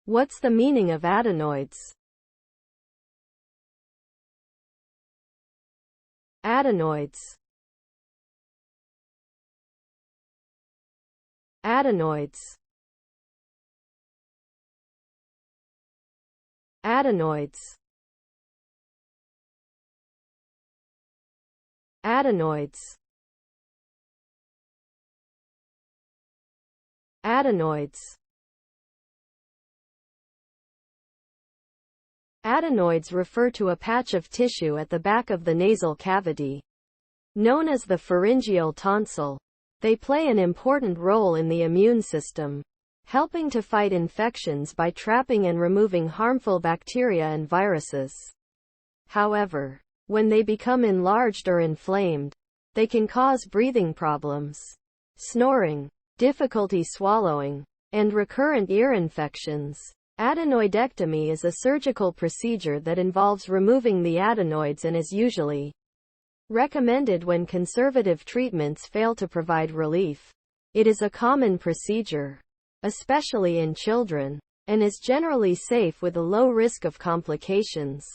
What's the meaning of adenoids? Adenoids. Adenoids. Adenoids. Adenoids. Adenoids. Adenoids refer to a patch of tissue at the back of the nasal cavity, known as the pharyngeal tonsil. They play an important role in the immune system, helping to fight infections by trapping and removing harmful bacteria and viruses. However, when they become enlarged or inflamed, they can cause breathing problems, snoring, difficulty swallowing, and recurrent ear infections. Adenoidectomy is a surgical procedure that involves removing the adenoids and is usually recommended when conservative treatments fail to provide relief. It is a common procedure, especially in children, and is generally safe with a low risk of complications.